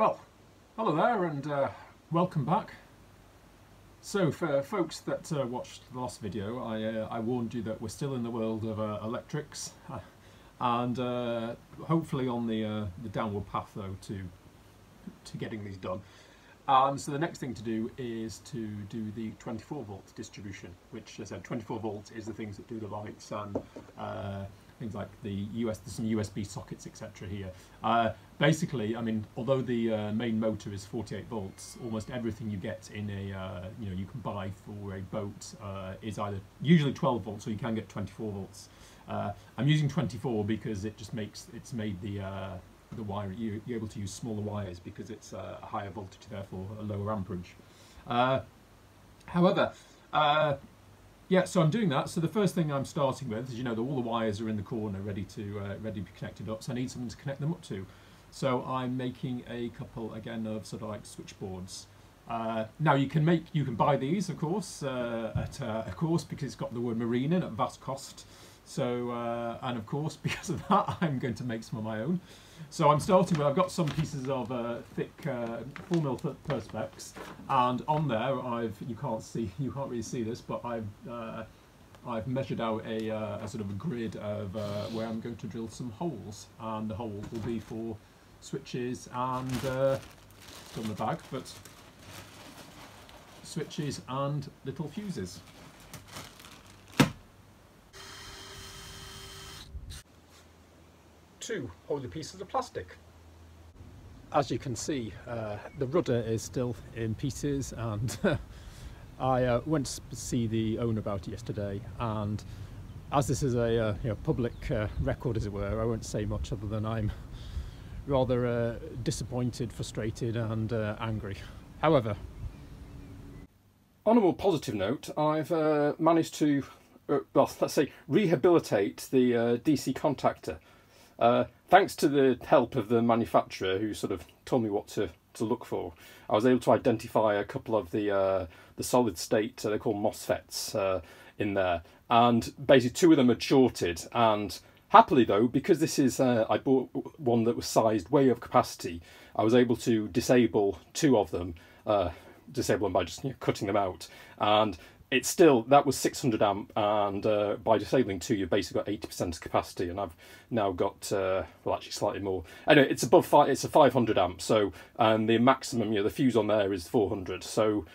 Well, hello there and welcome back. So for folks that watched the last video, I warned you that we're still in the world of electrics and hopefully on the downward path though to getting these done. So the next thing to do is to do the 24 volt distribution, which as I said 24 volt is the things that do the lights and things like there's some USB sockets, etc. here. Basically, I mean, although the main motor is 48 volts, almost everything you get in a you can buy for a boat is either usually 12 volts or you can get 24 volts. I'm using 24 because it's made the wire you're able to use smaller wires because it's a higher voltage, therefore a lower amperage. However. Yeah, so I'm doing that. So the first thing I'm starting with is, you know, all the wires are in the corner ready to be connected up. So I need something to connect them up to. So I'm making a couple again of sort of like switchboards. Now you can buy these, of course, because it's got the word marine in at vast cost. So and of course because of that I'm going to make some of my own. So I'm starting with, I've got some pieces of thick 4mm perspex, and on there you can't really see this, but I've measured out a sort of a grid of where I'm going to drill some holes, and the holes will be for switches and still in the bag, but switches and little fuses. Two holy pieces of plastic. As you can see, the rudder is still in pieces, and I went to see the owner about it yesterday, and as this is a public record, as it were, I won't say much other than I'm rather disappointed, frustrated and angry. However, on a more positive note, I've managed to, well, let's say, rehabilitate the DC contactor. Thanks to the help of the manufacturer who sort of told me what to look for, I was able to identify a couple of the solid state, they're called MOSFETs, in there, and basically two of them had shorted, and happily though, because this is, I bought one that was sized way over capacity, I was able to disable two of them, disable them by just cutting them out, and it's still, that was 600 amp, and by disabling two, you've basically got 80% capacity, and I've now got, well, actually slightly more. Anyway, it's above it's a 500 amp, so, and the maximum, the fuse on there is 400, so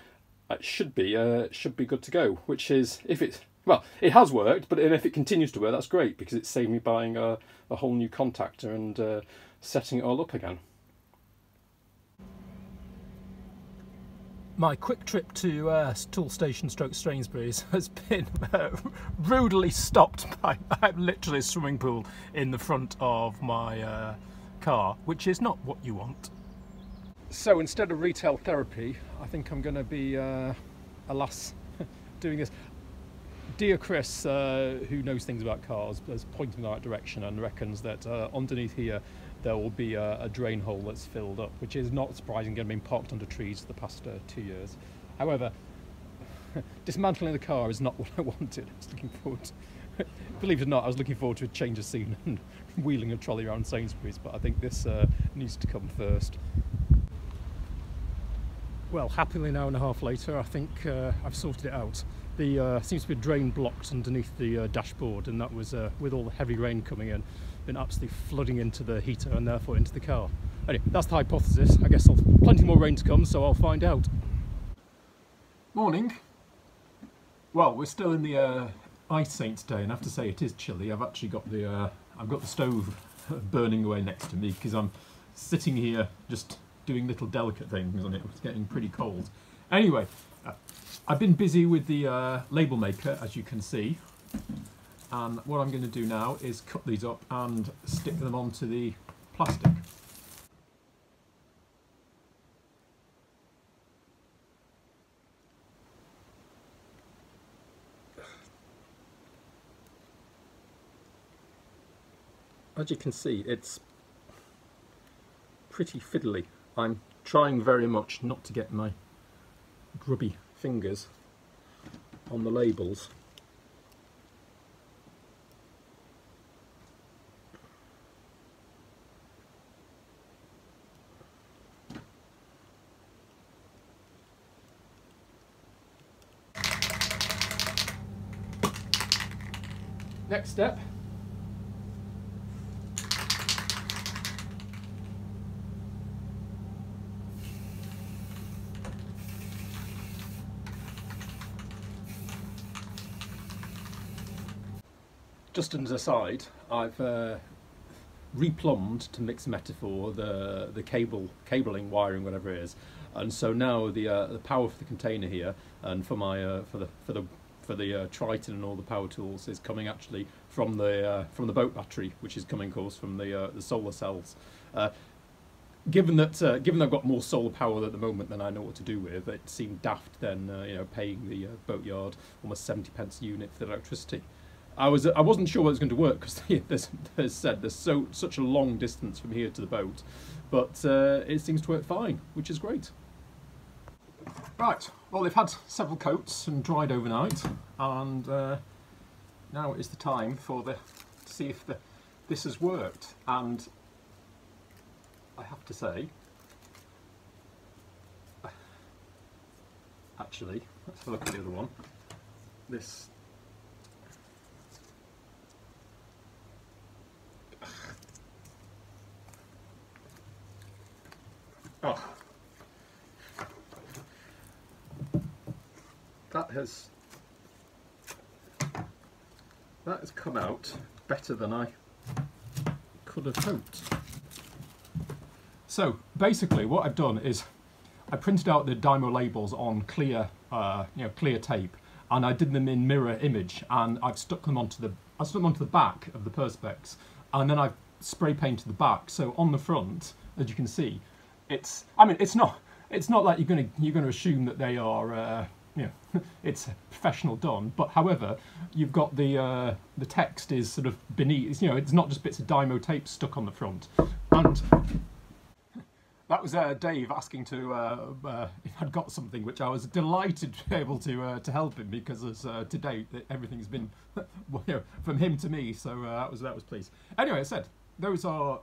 it should be good to go. Which is, if it's, well, it has worked, but if it continues to work, that's great, because it's saved me buying a whole new contactor and setting it all up again. My quick trip to Tool Station / Strainsbury's has been rudely stopped by literally a swimming pool in the front of my car, which is not what you want. So instead of retail therapy, I think I'm going to be, alas, doing this. Dear Chris, who knows things about cars, has pointed in the right direction and reckons that underneath here there will be a drain hole that's filled up, which is not surprising, given being parked under trees for the past 2 years. However, dismantling the car is not what I wanted. I was looking forward to, believe it or not, I was looking forward to a change of scene and wheeling a trolley around Sainsbury's, but I think this needs to come first. Well, happily an hour and a half later, I think I've sorted it out. The seems to be a drain blocked underneath the dashboard, and that was, with all the heavy rain coming in, been absolutely flooding into the heater and therefore into the car. Anyway, that's the hypothesis. I guess plenty more rain to come, so I'll find out. Morning. Well, we're still in the Ice Saints day, and I have to say it is chilly. I've actually got the stove burning away next to me because I'm sitting here just doing little delicate things on it. It's getting pretty cold. Anyway, I've been busy with the label maker, as you can see, and what I'm going to do now is cut these up and stick them onto the plastic. As you can see, it's pretty fiddly. I'm trying very much not to get my grubby fingers on the labels. Next step. Just as an aside, I've replumbed, to mix a metaphor, the cabling, wiring, whatever it is, and so now the power for the container here and for my for the Triton and all the power tools is coming actually from the boat battery, which is coming, of course, from the solar cells. Given that I've got more solar power at the moment than I know what to do with, it seemed daft then paying the boatyard almost 70p a unit for the electricity. I wasn't sure whether it was going to work because there's such a long distance from here to the boat, but it seems to work fine, which is great. Right, well, they've had several coats and dried overnight, and now is the time to see if this has worked. And I have to say, actually, let's have a look at the other one. This. Oh, that has come out better than I could have hoped. So basically, what I've done is I printed out the Dymo labels on clear, clear tape, and I did them in mirror image, and I've stuck them onto the back of the Perspex, and then I've spray painted the back. So on the front, as you can see, it's not like you're going to assume that they are it's professional done, but however, you've got the text is sort of beneath. It's not just bits of Dymo tape stuck on the front. And that was Dave asking if I'd got something, which I was delighted to be able to help him, because as to date everything's been from him to me. So that was pleased. Anyway, I said those are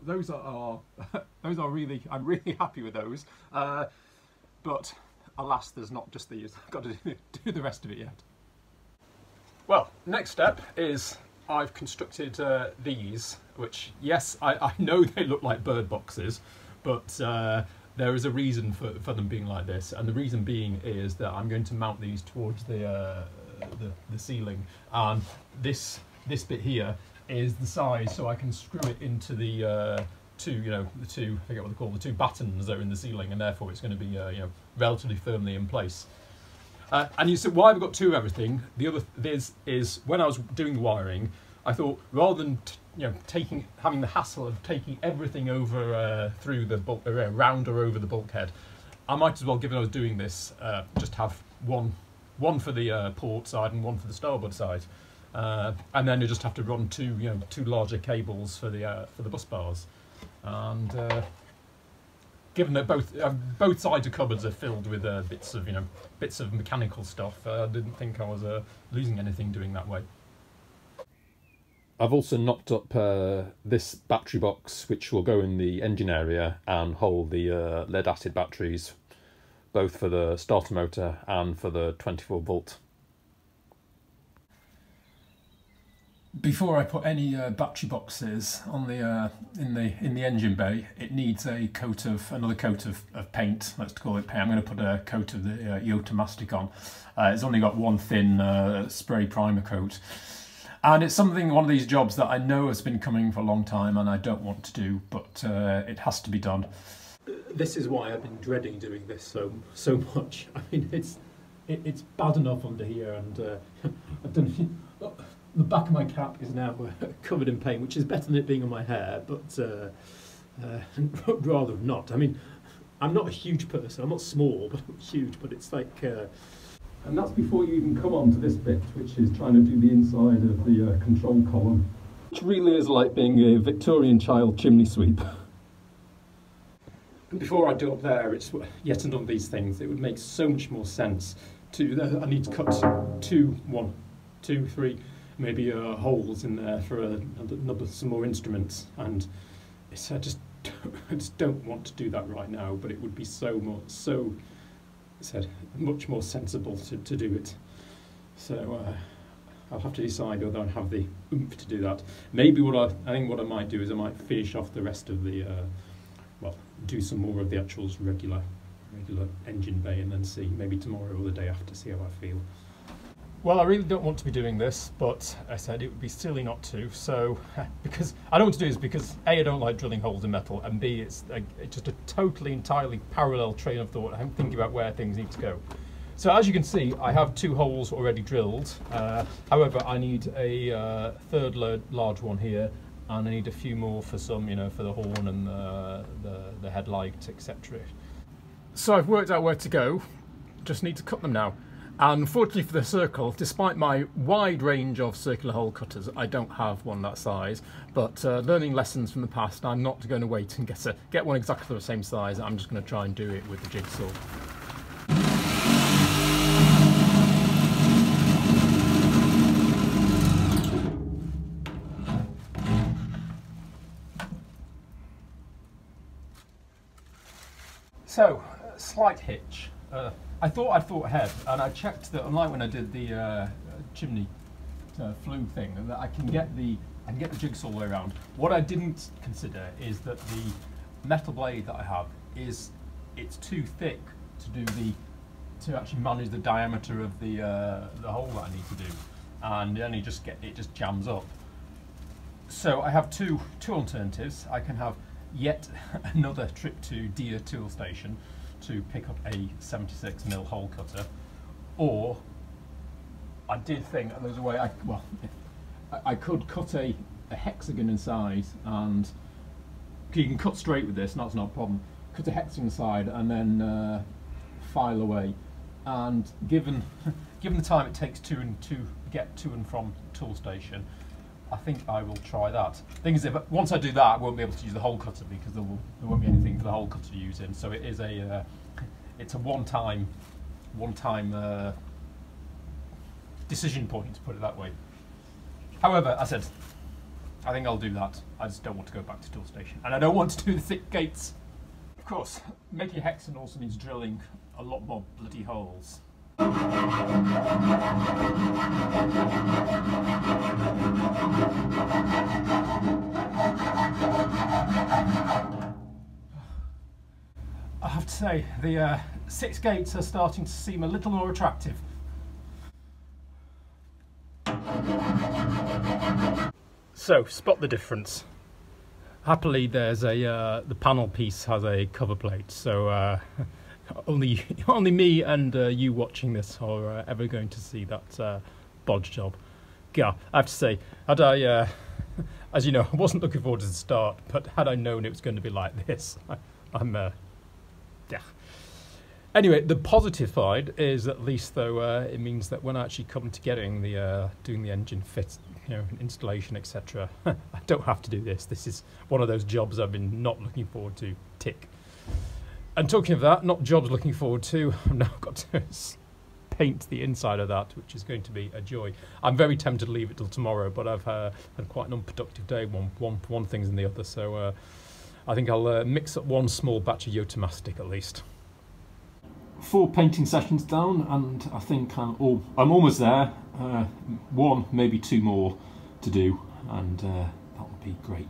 really, I'm really happy with those. But alas, there's not just these. I've got to do the rest of it yet. Well, next step is I've constructed these, which, yes, I know they look like bird boxes, but there is a reason for them being like this, and the reason being is that I'm going to mount these towards the ceiling, and this bit here is the size so I can screw it into the I forget what they're called, the two battens that are in the ceiling, and therefore it's going to be relatively firmly in place. And you said, why have I got two of everything? The other is when I was doing the wiring, I thought, rather than having the hassle of taking everything over through the round or over the bulkhead, I might as well, given I was doing this, just have one for the port side and one for the starboard side, and then you just have to run two larger cables for the bus bars. And given that both sides of cupboards are filled with bits of mechanical stuff, I didn't think I was losing anything doing that way. I've also knocked up this battery box, which will go in the engine area and hold the lead acid batteries, both for the starter motor and for the 24 volt. Before I put any battery boxes on in the engine bay, it needs another coat of paint. Let's call it paint. I'm going to put a coat of the Iota Mastic on. It's only got one thin spray primer coat, and it's one of these jobs that I know has been coming for a long time, and I don't want to do, but it has to be done. This is why I've been dreading doing this so much. I mean, it's bad enough under here, and I've done. The back of my cap is now covered in paint, which is better than it being on my hair, but rather not. I mean, I'm not a huge person. I'm not small, but I'm huge. But it's like, and that's before you even come on to this bit, which is trying to do the inside of the control column, which really is like being a Victorian child chimney sweep. And before I do up there, it's yet another of these things. It would make so much more sense to. I need to cut one, two, three. Maybe holes in there for some more instruments, and I just don't want to do that right now. But it would be much more sensible to do it. So I'll have to decide whether I have the oomph to do that. Maybe I think what I might do is I might finish off the rest of the, well, do some more of the actual regular engine bay and then see, maybe tomorrow or the day after, see how I feel. Well, I really don't want to be doing this, but I said it would be silly not to. So, because I don't want to do this because A, I don't like drilling holes in metal, and B, it's just a totally, entirely parallel train of thought. I'm thinking about where things need to go. So as you can see, I have 2 holes already drilled. However, I need a third large one here, and I need a few more for some, you know, for the horn and the headlight, etc. So I've worked out where to go. Just need to cut them now. And unfortunately for the circle, despite my wide range of circular hole cutters, I don't have one that size. But learning lessons from the past, I'm not going to wait and get one exactly the same size. I'm just going to try and do it with the jigsaw. So, slight hitch. I thought ahead, and I checked that, unlike when I did the chimney flue thing, that I can get the jigsaw all the way around. What I didn't consider is that the metal blade that I have it's too thick to actually manage the diameter of the hole that I need to do, and it just jams up. So I have two alternatives. I can have yet another trip to Deer Tool Station to pick up a 76mm hole cutter, or I did think there's a way I could cut a hexagon in size, and you can cut straight with this, and that's not a problem. Cut a hexagon side and then file away, and given the time it takes to get to and from Tool Station, I think I will try that. Thing is, once I do that, I won't be able to use the hole cutter because there won't be anything for the hole cutter to use in. So it is it's a one-time decision point, to put it that way. However, I said, I think I'll do that. I just don't want to go back to Tool Station, and I don't want to do the thick gates. Of course, making a hexagon also means drilling a lot more bloody holes. I have to say, the 6 gates are starting to seem a little more attractive. So, spot the difference. Happily, there's the panel piece has a cover plate, so only me and you watching this are ever going to see that bodge job. Yeah, I have to say, had I, as you know, I wasn't looking forward to the start, but had I known it was going to be like this, yeah. Anyway, the positive side is, at least though, it means that when I actually come to doing the engine fit, installation, etc., I don't have to do this. This is one of those jobs I've been not looking forward to. Tick. And talking of that, not jobs looking forward to, I've now got to paint the inside of that, which is going to be a joy. I'm very tempted to leave it till tomorrow, but I've had quite an unproductive day, one thing than the other, so I think I'll mix up one small batch of Yota mastic at least. 4 painting sessions down, and I think I'm almost there. 1, maybe 2 more to do, and that would be great.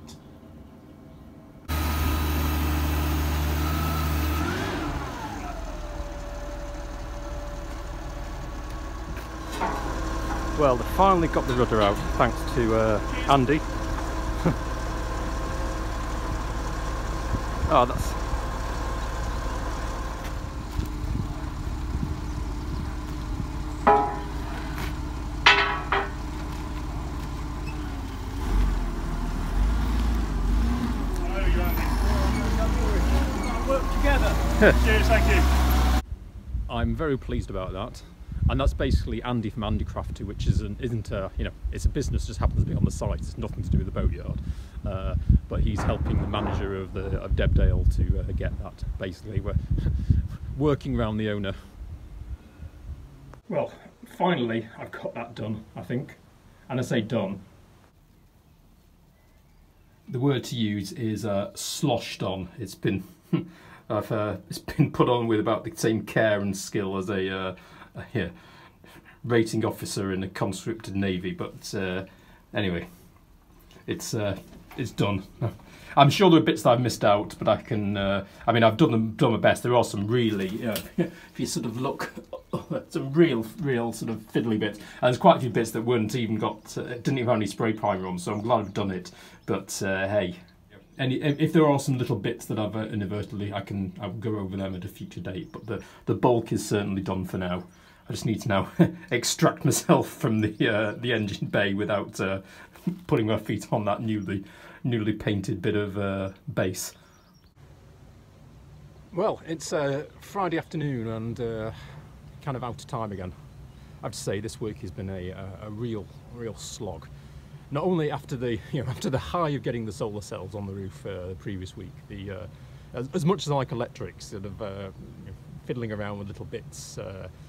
Well, they finally got the rudder out, thanks to Andy. Oh, that's... Cheers, thank you. I'm very pleased about that, and that's basically Andy from Andycraft, which isn't it's a business, just happens to be on the site. It's nothing to do with the boatyard, but he's helping the manager of Debdale to get that. Basically, we're working around the owner. Well, finally, I've got that done, I think, and I say done. The word to use is sloshed on. It's been it's been put on with about the same care and skill as a rating officer in a conscripted navy. But anyway, it's done. I'm sure there are bits that I've missed out, but I can. I mean, I've done my best. There are some really, if you sort of look, some real sort of fiddly bits. And there's quite a few bits that didn't even have any spray primer on. So I'm glad I've done it. But hey, if there are some little bits that I've inadvertently, I'll go over them at a future date. But the bulk is certainly done for now. I just need to now extract myself from the engine bay without putting my feet on that newly painted bit of base. Well, it's Friday afternoon and kind of out of time again. I have to say this week has been a real slog. Not only after the after the high of getting the solar cells on the roof the previous week, as much as I like electrics, sort of fiddling around with little bits.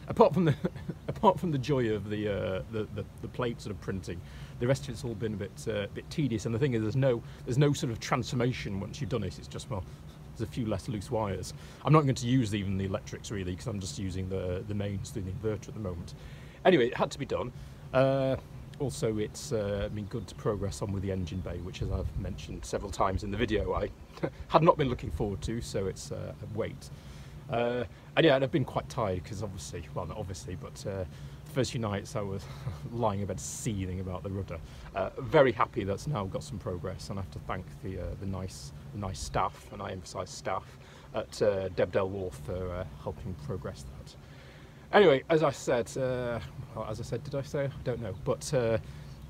Apart from the joy of the plate sort of printing, the rest of it's all been a bit tedious. And the thing is, there's no sort of transformation once you've done it. It's just, well, there's a few less loose wires. I'm not going to use even the electrics really, because I'm just using the mains through the inverter at the moment. Anyway, it had to be done. Also, it's been good to progress on with the engine bay, which, as I've mentioned several times in the video, I had not been looking forward to. So it's a wait. And yeah, and I've been quite tired because obviously, well, not obviously, but the first few nights I was lying in bed seething about the rudder. Very happy that's now got some progress, and I have to thank the nice staff, and I emphasise staff, at Debdell Wharf for helping progress that. Anyway, as I said, did I say? I don't know, but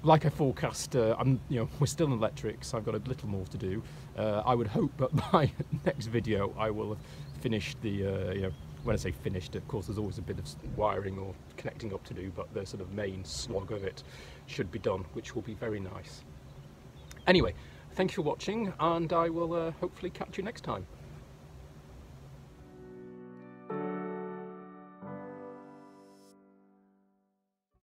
like I forecast, we're still in electrics, so I've got a little more to do. I would hope that by next video I will have finished the, when I say finished, of course there's always a bit of wiring or connecting up to do, but the sort of main slog of it should be done, which will be very nice. Anyway, thank you for watching, and I will hopefully catch you next time.